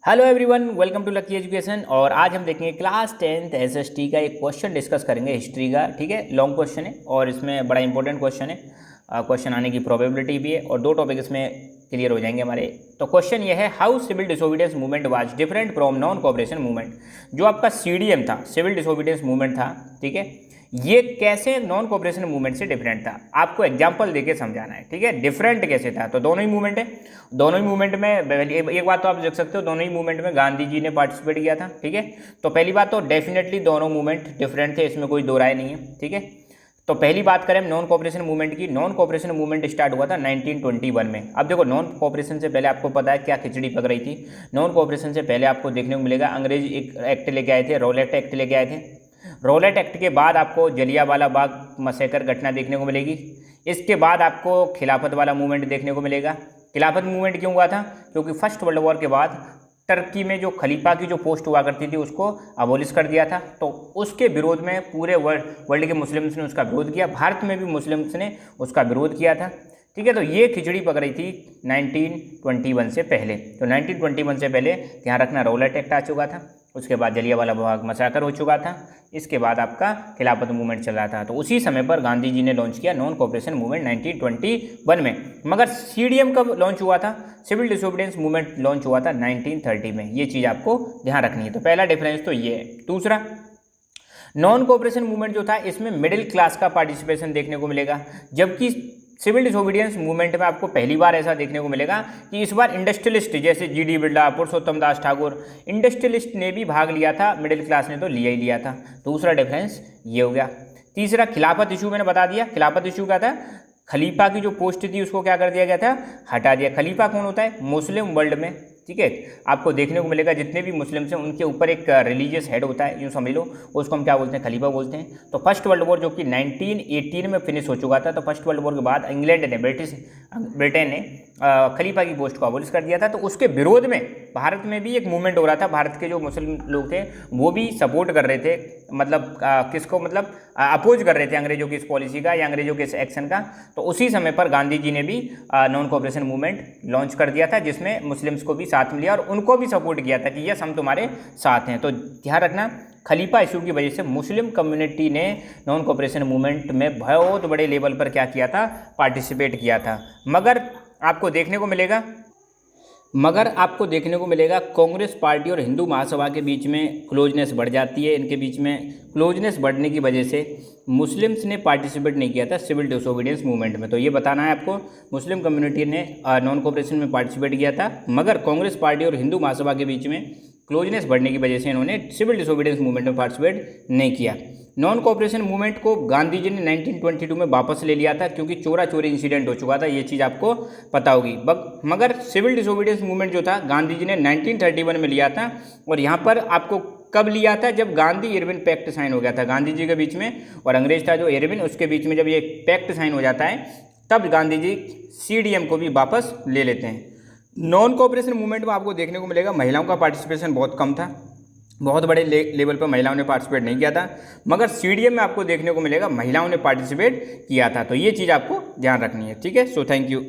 Hello everyone, welcome to lucky education. और आज हम देखेंगे क्लास 10th एसएसटी का एक क्वेश्चन डिस्कस करेंगे हिस्ट्री का। ठीक है, लॉन्ग क्वेश्चन है और इसमें बड़ा इंपॉर्टेंट क्वेश्चन है। क्वेश्चन आने की प्रोबेबिलिटी भी है और दो टॉपिक इसमें क्लियर हो जाएंगे हमारे। तो क्वेश्चन ये है, how civil disobedience movement was different from non cooperation movement. जो आपका सीडीएम था, सिविल डिसोबीडियंस मूवमेंट था, ठीक है, ये कैसे नॉन कोऑपरेशन मूवमेंट से डिफरेंट था। आपको एग्जांपल देके समझाना है। ठीक है, डिफरेंट कैसे था। तो दोनों ही मूवमेंट है, दोनों ही मूवमेंट में एक बात तो आप देख सकते हो, दोनों ही मूवमेंट में गांधी जी ने पार्टिसिपेट किया था। ठीक है, तो पहली बात तो डेफिनेटली दोनों मूवमेंट डिफरेंट थे, इसमें कोई दो राय नहीं है। ठीक है, तो पहली बात करें नॉन कोऑपरेशन मूवमेंट की। नॉन कोऑपरेशन मूवमेंट स्टार्ट हुआ था 1921 में। अब देखो, नॉन कोऑपरेशन से पहले आपको पता है क्या खिचड़ी पक रही थी। नॉन कोऑपरेशन से पहले आपको देखने को मिलेगा अंग्रेज एक एक्ट लेके आए थे, रॉलेट एक्ट लेके आए थे। रॉलेट एक्ट के बाद आपको जलियांवाला बाग मसैकर घटना देखने को मिलेगी। इसके बाद आपको खिलाफत वाला मूवमेंट देखने को मिलेगा। खिलाफत मूवमेंट क्यों हुआ था? क्योंकि फर्स्ट वर्ल्ड वॉर के बाद टर्की में जो खलीफा की जो पोस्ट हुआ करती थी उसको अबोलिश कर दिया था। तो उसके विरोध में पूरे वर्ल्ड के मुस्लिम्स ने उसका विरोध किया, भारत में भी मुस्लिम्स ने उसका विरोध किया था। ठीक है, तो ये खिचड़ी पक रही थी 1921 से पहले। तो 1921 से पहले ध्यान रखना, रॉलेट एक्ट आ चुका था, उसके बाद जलियांवाला बाग मसाकर हो चुका था, इसके बाद आपका खिलाफत मूवमेंट चल रहा था। तो उसी समय पर गांधी जी ने लॉन्च किया नॉन कोऑपरेशन मूवमेंट 1921 में। मगर सीडीएम कब लॉन्च हुआ था? सिविल डिसोबीडियंस मूवमेंट लॉन्च हुआ था 1930 में। ये चीज़ आपको ध्यान रखनी है। तो पहला डिफरेंस तो ये है। दूसरा, नॉन कोऑपरेशन मूवमेंट जो था इसमें मिडिल क्लास का पार्टिसिपेशन देखने को मिलेगा, जबकि सिविल डिसोबीडियंस मूवमेंट में आपको पहली बार ऐसा देखने को मिलेगा कि इस बार इंडस्ट्रियलिस्ट जैसे जीडी बिरला, पुरुषोत्तम दास ठाकुर, इंडस्ट्रियलिस्ट ने भी भाग लिया था, मिडिल क्लास ने तो लिया ही लिया था। दूसरा डिफरेंस ये हो गया। तीसरा, खिलाफत इशू मैंने बता दिया। खिलाफत इशू क्या था? खलीफा की जो पोस्ट थी उसको क्या कर दिया गया था? हटा दिया। खलीफा कौन होता है? मुस्लिम वर्ल्ड में, ठीक है, आपको देखने को मिलेगा जितने भी मुस्लिम्स हैं उनके ऊपर एक रिलीजियस हेड होता है, यूँ समझ लो, उसको हम क्या बोलते हैं? खलीफा बोलते हैं। तो फर्स्ट वर्ल्ड वॉर जो कि 1918 में फिनिश हो चुका था, तो फर्स्ट वर्ल्ड वॉर के बाद इंग्लैंड ने, ब्रिटेन ने खलीफा की पोस्ट को अबोलिश कर दिया था। तो उसके विरोध में भारत में भी एक मूवमेंट हो रहा था। भारत के जो मुस्लिम लोग थे वो भी सपोर्ट कर रहे थे, मतलब किसको, मतलब अपोज कर रहे थे अंग्रेजों की इस पॉलिसी का या अंग्रेजों के इस एक्शन का। तो उसी समय पर गांधी जी ने भी नॉन कोऑपरेशन मूवमेंट लॉन्च कर दिया था, जिसमें मुस्लिम्स को भी साथ में लिया और उनको भी सपोर्ट किया था कि यस, हम तुम्हारे साथ हैं। तो ध्यान रखना, खलीफा इशू की वजह से मुस्लिम कम्युनिटी ने नॉन कोऑपरेशन मूवमेंट में बहुत बड़े लेवल पर क्या किया था? पार्टिसिपेट किया था। मगर आपको देखने को मिलेगा कांग्रेस पार्टी और हिंदू महासभा के बीच में क्लोजनेस बढ़ जाती है। इनके बीच में क्लोजनेस बढ़ने की वजह से मुस्लिम्स ने पार्टिसिपेट नहीं किया था सिविल डिसोबीडियंस मूवमेंट में। तो ये बताना है आपको, मुस्लिम कम्युनिटी ने नॉन कोऑपरेशन में पार्टिसिपेट किया था, मगर कांग्रेस पार्टी और हिंदू महासभा के बीच में क्लोजनेस बढ़ने की वजह से इन्होंने सिविल डिसोबीडियंस मूवमेंट में पार्टिसिपेट नहीं किया। नॉन कोऑपरेशन मूवमेंट को गांधी जी ने 1922 में वापस ले लिया था, क्योंकि चोरा चोरी इंसिडेंट हो चुका था। ये चीज़ आपको पता होगी। मगर सिविल डिसोबीडियंस मूवमेंट जो था गांधी जी ने 1931 में लिया था। और यहाँ पर आपको कब लिया था? जब गांधी इरविन पैक्ट साइन हो गया था गांधी जी के बीच में और अंग्रेज था जो इरविन, उसके बीच में जब ये पैक्ट साइन हो जाता है तब गांधी जी सीडीएम को भी वापस ले लेते हैं। नॉन कोऑपरेशन मूवमेंट में आपको देखने को मिलेगा महिलाओं का पार्टिसिपेशन बहुत कम था, बहुत बड़े लेवल पर महिलाओं ने पार्टिसिपेट नहीं किया था। मगर सीडीएम में आपको देखने को मिलेगा महिलाओं ने पार्टिसिपेट किया था। तो ये चीज़ आपको ध्यान रखनी है। ठीक है, सो थैंक यू।